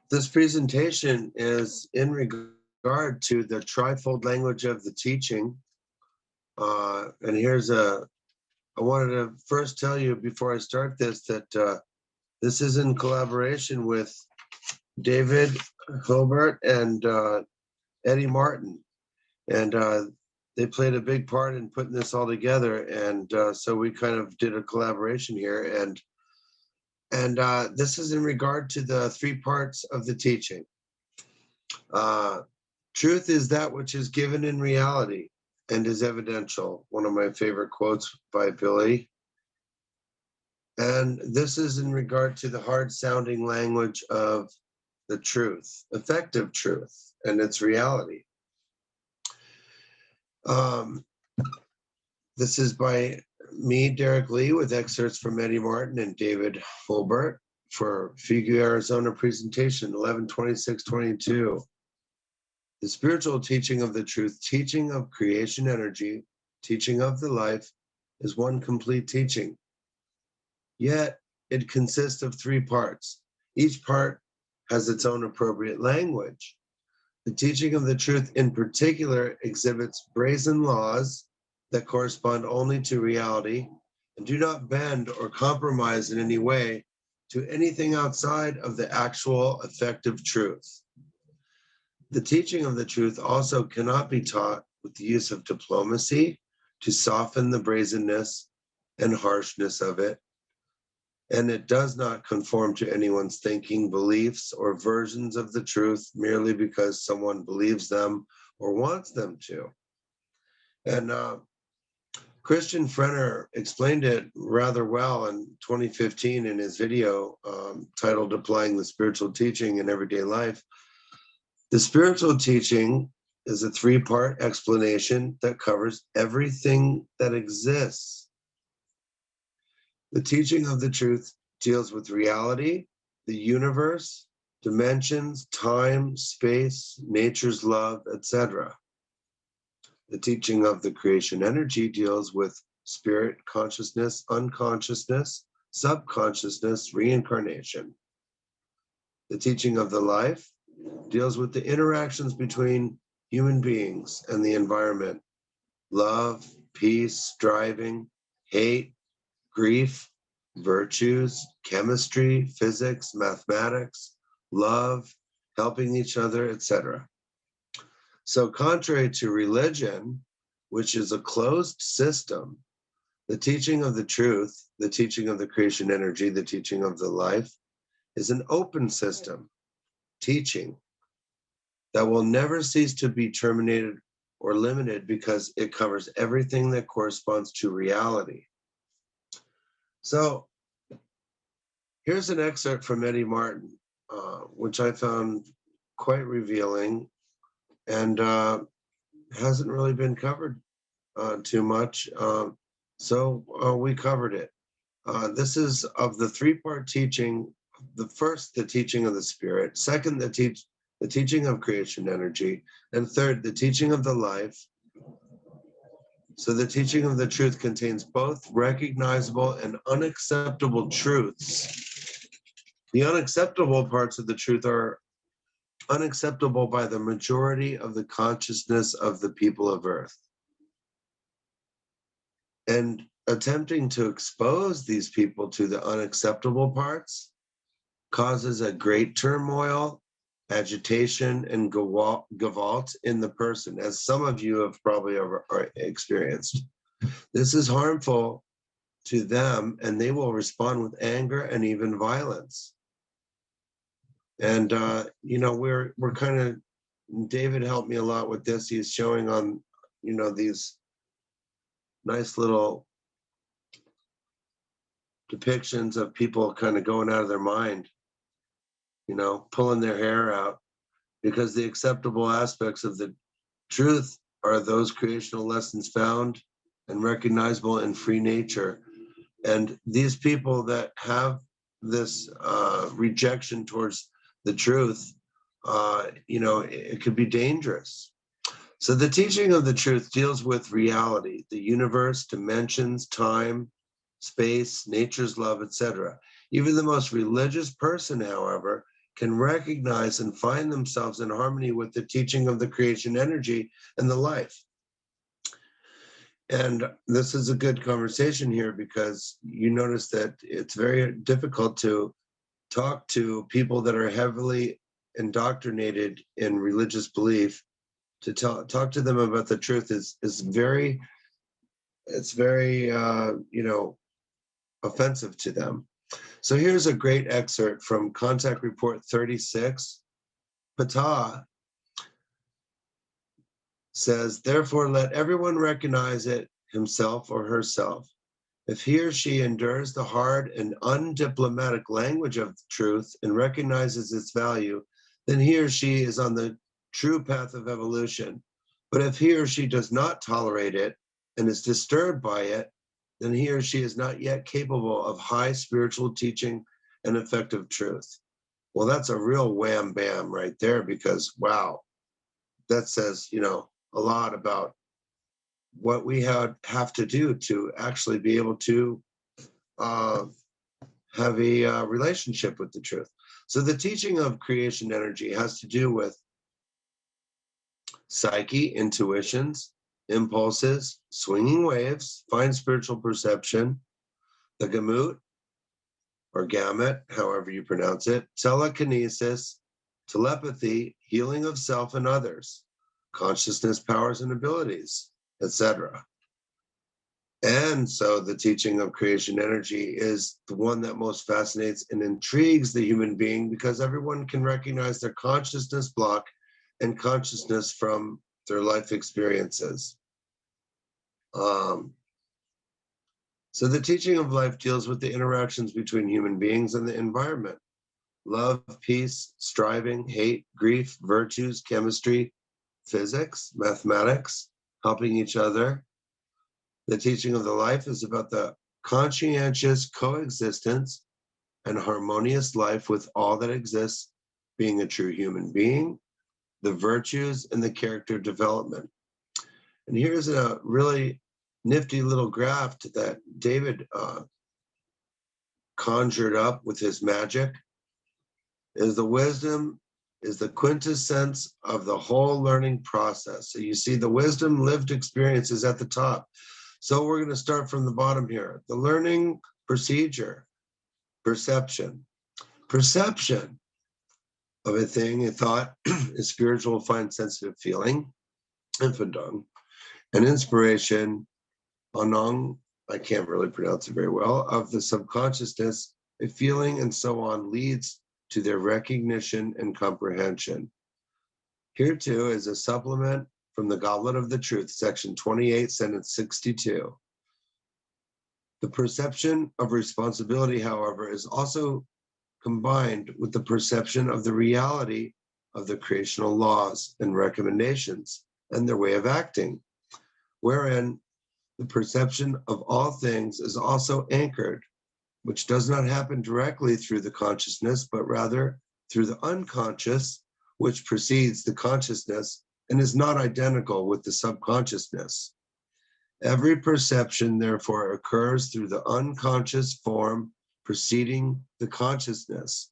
This presentation is in regard to the trifold language of the teaching. I wanted to first tell you before I start this that this is in collaboration with David Hilbert and Eddie Martin. And they played a big part in putting this all together. And so we kind of did a collaboration here. And this is in regard to the three parts of the teaching. Truth is that which is given in reality and is evidential. One of my favorite quotes by Billy. And this is in regard to the hard sounding language of the truth, effective truth, and its reality. This is by me, Derek Lee, with excerpts from Eddie Martin and David Fulbert for FIGU Arizona presentation 11/26/22. The spiritual teaching of the truth, teaching of creation energy, teaching of the life, is one complete teaching. Yet it consists of three parts. Each part has its own appropriate language. The teaching of the truth in particular exhibits brazen laws that correspond only to reality and do not bend or compromise in any way to anything outside of the actual effective truth. The teaching of the truth also cannot be taught with the use of diplomacy to soften the brazenness and harshness of it, and it does not conform to anyone's thinking, beliefs, or versions of the truth merely because someone believes them or wants them to. And Christian Frenner explained it rather well in 2015 in his video titled Applying the Spiritual Teaching in Everyday Life. The spiritual teaching is a three-part explanation that covers everything that exists. The teaching of the truth deals with reality, the universe, dimensions, time, space, nature's love, etc. The teaching of the creation energy deals with spirit, consciousness, unconsciousness, subconsciousness, reincarnation. The teaching of the life deals with the interactions between human beings and the environment, love, peace, striving, hate, grief, virtues, chemistry, physics, mathematics, love, helping each other, etc. So contrary to religion, which is a closed system, the teaching of the truth, the teaching of the creation energy, the teaching of the life is an open system, teaching that will never cease to be terminated or limited because it covers everything that corresponds to reality. So here's an excerpt from Eddie Martin, which I found quite revealing and hasn't really been covered too much. So we covered it. This is of the three-part teaching. The first, the teaching of the spirit. Second, the teaching of creation energy. And third, the teaching of the life. So the teaching of the truth contains both recognizable and unacceptable truths. The unacceptable parts of the truth are unacceptable by the majority of the consciousness of the people of Earth. And attempting to expose these people to the unacceptable parts causes a great turmoil, agitation, and gavalt in the person, as some of you have probably experienced. This is harmful to them, and they will respond with anger and even violence. And we're kind of, David helped me a lot with this. He's showing on, these nice little depictions of people kind of going out of their mind, pulling their hair out, because the acceptable aspects of the truth are those creational lessons found and recognizable in free nature. And these people that have this rejection towards the truth, it could be dangerous. So the teaching of the truth deals with reality, the universe, dimensions, time, space, nature's love, etc. Even the most religious person, however, can recognize and find themselves in harmony with the teaching of the creation energy and the life. And this is a good conversation here because you notice that it's very difficult to talk to people that are heavily indoctrinated in religious belief. To talk to them about the truth is very, it's very offensive to them. So here's a great excerpt from Contact Report 36. Ptah says, therefore, let everyone recognize it himself or herself. If he or she endures the hard and undiplomatic language of truth and recognizes its value, then he or she is on the true path of evolution. But if he or she does not tolerate it and is disturbed by it, then he or she is not yet capable of high spiritual teaching and effective truth. Well, that's a real wham bam right there, because wow, that says, a lot about what we have to do to actually be able to have a relationship with the truth. So the teaching of creation energy has to do with psyche, intuitions, impulses, swinging waves, fine spiritual perception, the gamut or gamut, however you pronounce it, telekinesis, telepathy, healing of self and others, consciousness, powers and abilities, etc. And so the teaching of creation energy is the one that most fascinates and intrigues the human being, because everyone can recognize their consciousness block and consciousness from their life experiences. So the teaching of life deals with the interactions between human beings and the environment. Love, peace, striving, hate, grief, virtues, chemistry, physics, mathematics, helping each other. The teaching of the life is about the conscientious coexistence and harmonious life with all that exists, being a true human being, the virtues, and the character development. And here's a really nifty little graph that David conjured up with his magic. Is the wisdom is the quintessence of the whole learning process. So you see the wisdom lived experience is at the top. So we're going to start from the bottom here. The learning procedure, perception. Perception of a thing, a thought, is spiritual, fine, sensitive feeling, infodung, and inspiration, anong, I can't really pronounce it very well, of the subconsciousness, a feeling and so on leads to their recognition and comprehension. Here too is a supplement from the Goblet of the Truth, section 28, sentence 62. The perception of responsibility, however, is also combined with the perception of the reality of the creational laws and recommendations and their way of acting, wherein the perception of all things is also anchored, which does not happen directly through the consciousness, but rather through the unconscious, which precedes the consciousness and is not identical with the subconsciousness. Every perception, therefore, occurs through the unconscious form preceding the consciousness,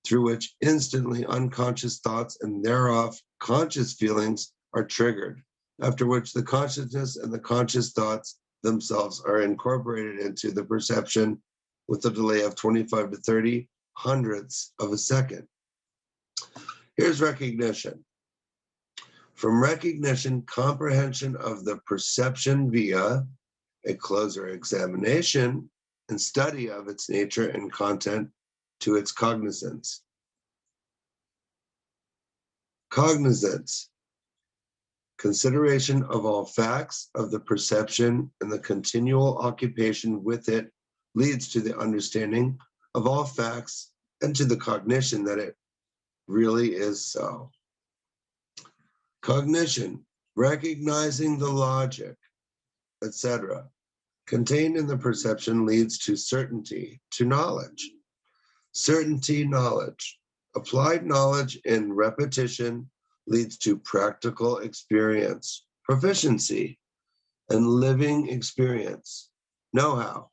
through which instantly unconscious thoughts and thereof conscious feelings are triggered, after which the consciousness and the conscious thoughts themselves are incorporated into the perception with a delay of 25 to 30 hundredths of a second. Here's recognition. From recognition, comprehension of the perception via a closer examination and study of its nature and content to its cognizance. Cognizance, consideration of all facts of the perception and the continual occupation with it leads to the understanding of all facts and to the cognition that it really is so. Cognition, recognizing the logic, etc., contained in the perception leads to certainty, to knowledge. Certainty, knowledge. Applied knowledge in repetition leads to practical experience, proficiency, and living experience, know-how.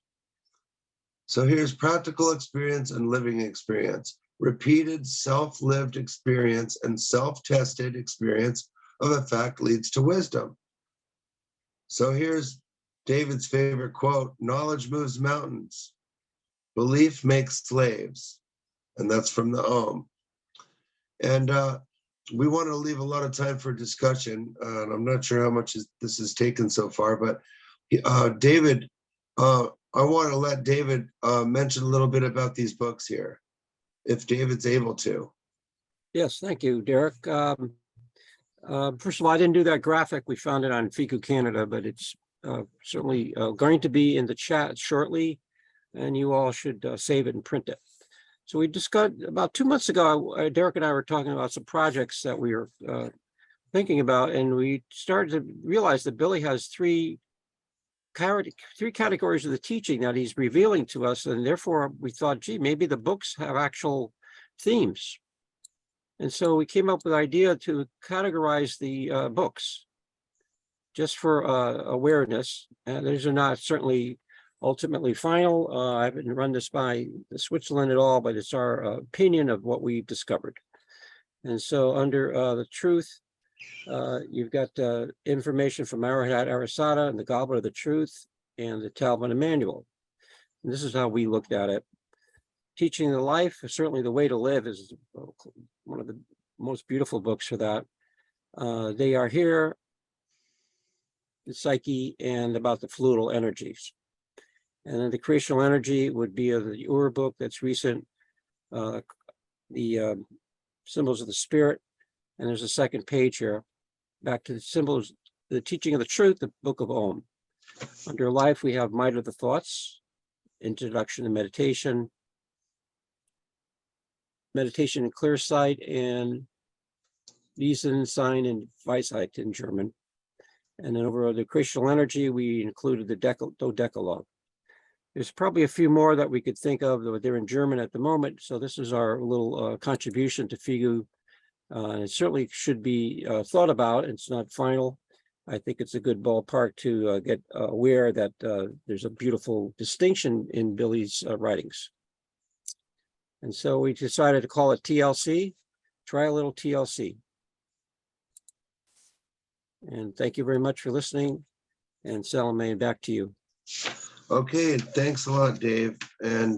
So here's practical experience and living experience. repeated self-lived experience and self-tested experience of a fact leads to wisdom. So here's David's favorite quote: knowledge moves mountains, belief makes slaves. And that's from the Om. And we want to leave a lot of time for discussion. And I'm not sure how much this has taken so far, but David, I want to let David mention a little bit about these books here, if David's able to. Yes, thank you, Derek. First of all, I didn't do that graphic. We found it on FIGU Canada, but it's certainly going to be in the chat shortly, and you all should save it and print it. So we discussed about 2 months ago, Derek and I were talking about some projects that we were thinking about, and we started to realize that Billy has three categories of the teaching that he's revealing to us, and therefore we thought, gee, maybe the books have actual themes. And so we came up with the idea to categorize the books just for awareness. And these are not certainly ultimately final. I haven't run this by Switzerland at all, but it's our opinion of what we've discovered. And so under the truth, you've got information from Arahat Arasada and the Goblet of the Truth and the Talmud Emmanuel. And this is how we looked at it. Teaching the Life, certainly the Way to Live, is one of the most beautiful books for that. They Are Here, the Psyche, and about the fluidal energies. And then the creational energy would be the Ur book that's recent, the symbols of the spirit. And there's a second page here, back to the symbols, the teaching of the truth, the book of Om. Under Life, we have Might of the Thoughts, Introduction to Meditation, Meditation in Clear Sight, and Wissen, Sein, and Weisheit in German. And then over the creational energy, we included the Dodecalogue. There's probably a few more that we could think of, though they're in German at the moment. So this is our little contribution to FIGU. It certainly should be thought about. It's not final. I think it's a good ballpark to get aware that there's a beautiful distinction in Billy's writings. And so we decided to call it TLC. Try a little TLC. And thank you very much for listening. And Salome, back to you. Okay, thanks a lot, Dave. And